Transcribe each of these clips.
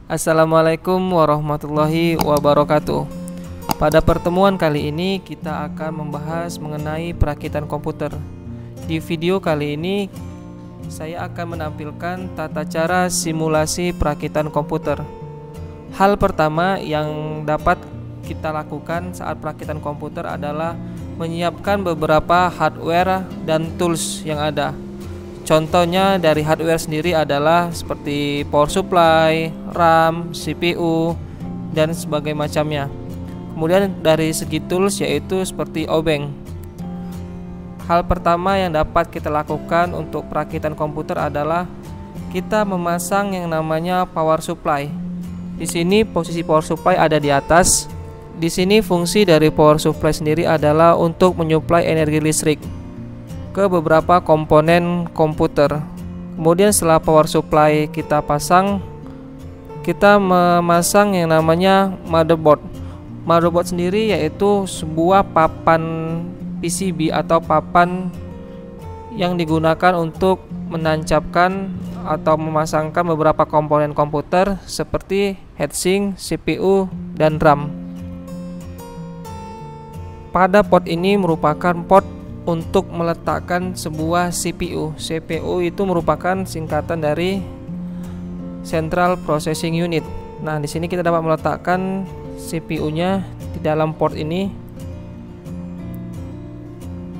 Assalamualaikum warahmatullahi wabarakatuh. Pada pertemuan kali ini kita akan membahas mengenai perakitan komputer. Di video kali ini saya akan menampilkan tata cara simulasi perakitan komputer. Hal pertama yang dapat kita lakukan saat perakitan komputer adalah menyiapkan beberapa hardware dan tools yang ada. Contohnya dari hardware sendiri adalah seperti power supply, RAM, CPU, dan sebagainya macamnya. Kemudian dari segi tools yaitu seperti obeng. Hal pertama yang dapat kita lakukan untuk perakitan komputer adalah kita memasang yang namanya power supply. Di sini posisi power supply ada di atas. Di sini fungsi dari power supply sendiri adalah untuk menyuplai energi listrik ke beberapa komponen komputer. Kemudian setelah power supply kita pasang, kita memasang yang namanya motherboard. Motherboard sendiri yaitu sebuah papan PCB atau papan yang digunakan untuk menancapkan atau memasangkan beberapa komponen komputer seperti heatsink, CPU, dan RAM. Pada port ini merupakan port untuk meletakkan sebuah CPU. CPU itu merupakan singkatan dari Central Processing Unit. Nah, di sini kita dapat meletakkan CPU-nya di dalam port ini.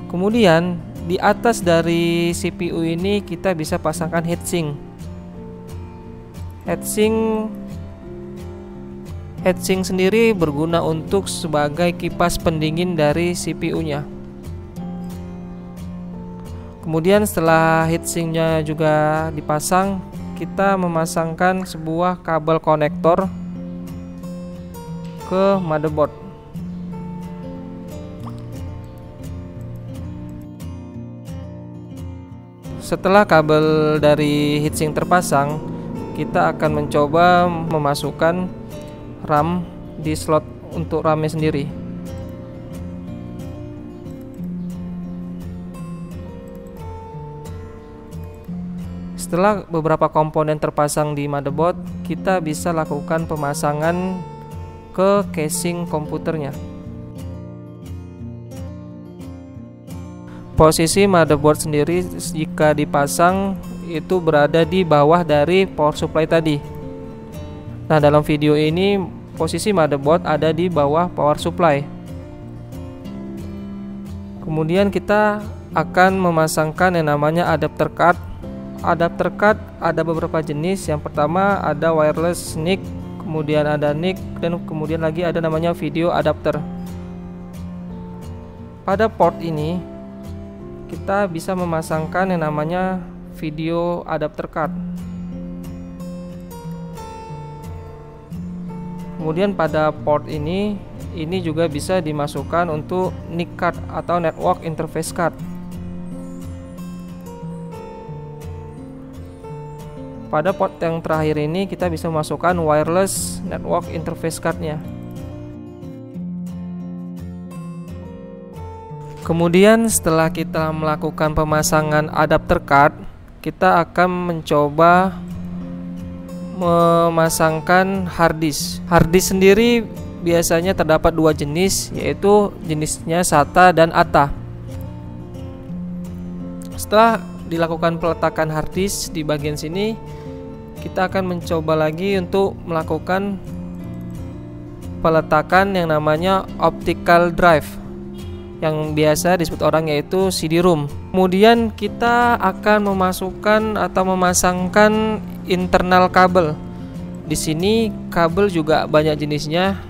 Kemudian di atas dari CPU ini kita bisa pasangkan heatsink. Heatsink sendiri berguna untuk sebagai kipas pendingin dari CPU-nya. Kemudian setelah heatsinknya juga dipasang, kita memasangkan sebuah kabel konektor ke motherboard. Setelah kabel dari heatsink terpasang, kita akan mencoba memasukkan RAM di slot untuk RAM-nya sendiri. Setelah beberapa komponen terpasang di motherboard, kita bisa lakukan pemasangan ke casing komputernya. Posisi motherboard sendiri jika dipasang itu berada di bawah dari power supply tadi. Nah, dalam video ini posisi motherboard ada di bawah power supply. Kemudian kita akan memasangkan yang namanya adapter card. Adapter card ada beberapa jenis. Yang pertama ada wireless NIC, kemudian ada NIC, dan kemudian lagi ada namanya video adapter. Pada port ini kita bisa memasangkan yang namanya video adapter card. Kemudian pada port ini juga bisa dimasukkan untuk NIC card atau network interface card. Pada port yang terakhir ini kita bisa memasukkan wireless network interface card-nya. Kemudian setelah kita melakukan pemasangan adapter card, kita akan mencoba memasangkan hard disk. Hard disk sendiri biasanya terdapat dua jenis, yaitu jenisnya SATA dan ATA. Setelah dilakukan peletakan hard disk di bagian sini, kita akan mencoba lagi untuk melakukan peletakan yang namanya optical drive, yang biasa disebut orang yaitu CD-ROM. Kemudian kita akan memasukkan atau memasangkan internal kabel. Di sini kabel juga banyak jenisnya.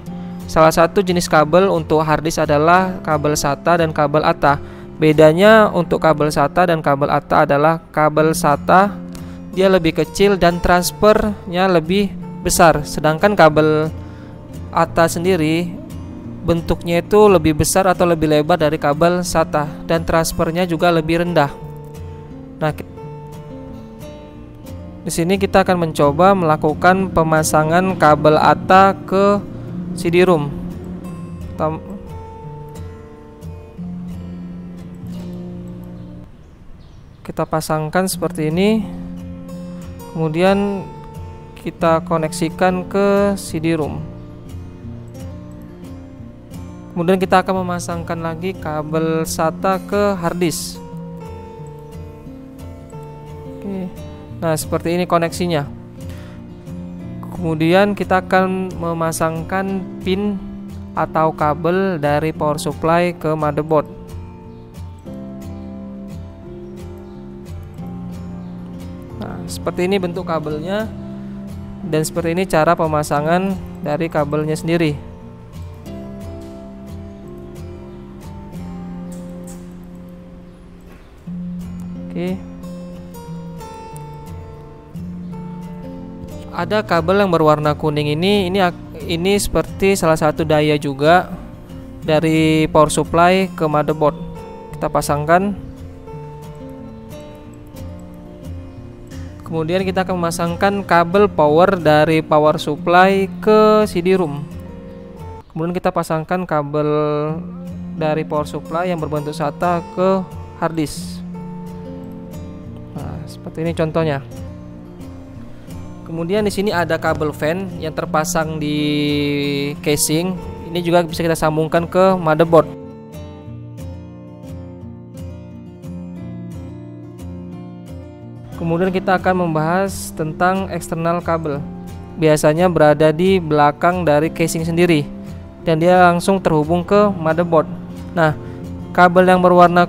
Salah satu jenis kabel untuk hard disk adalah kabel SATA dan kabel ATA. Bedanya untuk kabel SATA dan kabel ATA adalah kabel SATA dia lebih kecil dan transfernya lebih besar, sedangkan kabel ATA sendiri bentuknya itu lebih besar atau lebih lebar dari kabel SATA dan transfernya juga lebih rendah. Nah, di sini kita akan mencoba melakukan pemasangan kabel ATA ke CD-ROM. Kita pasangkan seperti ini. Kemudian kita koneksikan ke CD-ROM. Kemudian kita akan memasangkan lagi kabel SATA ke harddisk. Oke. Nah, seperti ini koneksinya. Kemudian kita akan memasangkan pin atau kabel dari power supply ke motherboard. Nah, seperti ini bentuk kabelnya, dan seperti ini cara pemasangan dari kabelnya sendiri. Oke. Ada kabel yang berwarna kuning ini seperti salah satu daya juga dari power supply ke motherboard. Kita pasangkan. Kemudian kita akan memasangkan kabel power dari power supply ke CD-ROM. Kemudian kita pasangkan kabel dari power supply yang berbentuk SATA ke harddisk. Nah, seperti ini contohnya. Kemudian di sini ada kabel fan yang terpasang di casing. Ini juga bisa kita sambungkan ke motherboard. Kemudian kita akan membahas tentang eksternal kabel. Biasanya berada di belakang dari casing sendiri, dan dia langsung terhubung ke motherboard. Nah, kabel yang berwarna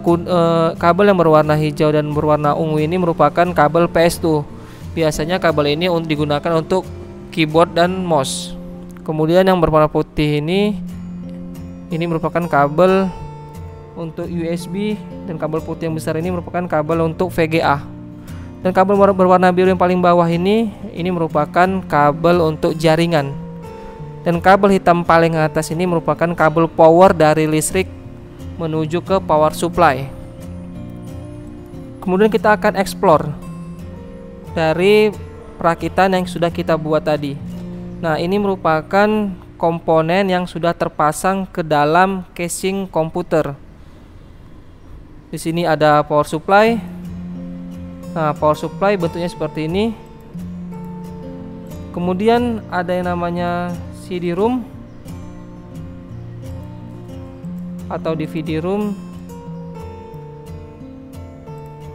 hijau dan berwarna ungu ini merupakan kabel PS2. Biasanya kabel ini digunakan untuk keyboard dan mouse. Kemudian yang berwarna putih ini merupakan kabel untuk USB, dan kabel putih yang besar ini merupakan kabel untuk VGA. Dan kabel berwarna biru yang paling bawah ini merupakan kabel untuk jaringan. Dan kabel hitam paling atas ini merupakan kabel power dari listrik menuju ke power supply. Kemudian kita akan explore dari perakitan yang sudah kita buat tadi. Nah, ini merupakan komponen yang sudah terpasang ke dalam casing komputer. Di sini ada power supply. Nah, power supply bentuknya seperti ini. Kemudian ada yang namanya CD-ROM atau DVD-ROM.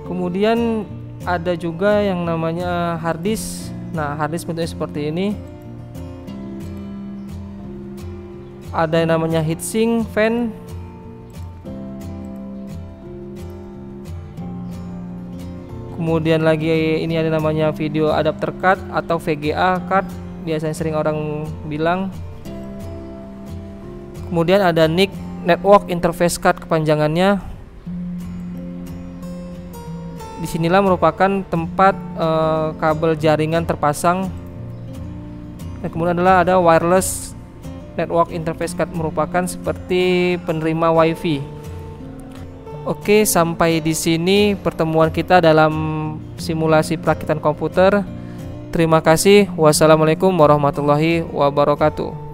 Kemudian ada juga yang namanya harddisk. Nah, harddisk bentuknya seperti ini. Ada yang namanya heatsink fan. Kemudian lagi ini ada namanya video adapter card atau VGA card, biasanya sering orang bilang. Kemudian ada NIC, network interface card kepanjangannya. Disinilah merupakan tempat kabel jaringan terpasang. Dan kemudian ada wireless network interface card, merupakan seperti penerima WiFi. Oke, sampai di sini pertemuan kita dalam simulasi perakitan komputer. Terima kasih. Wassalamualaikum warahmatullahi wabarakatuh.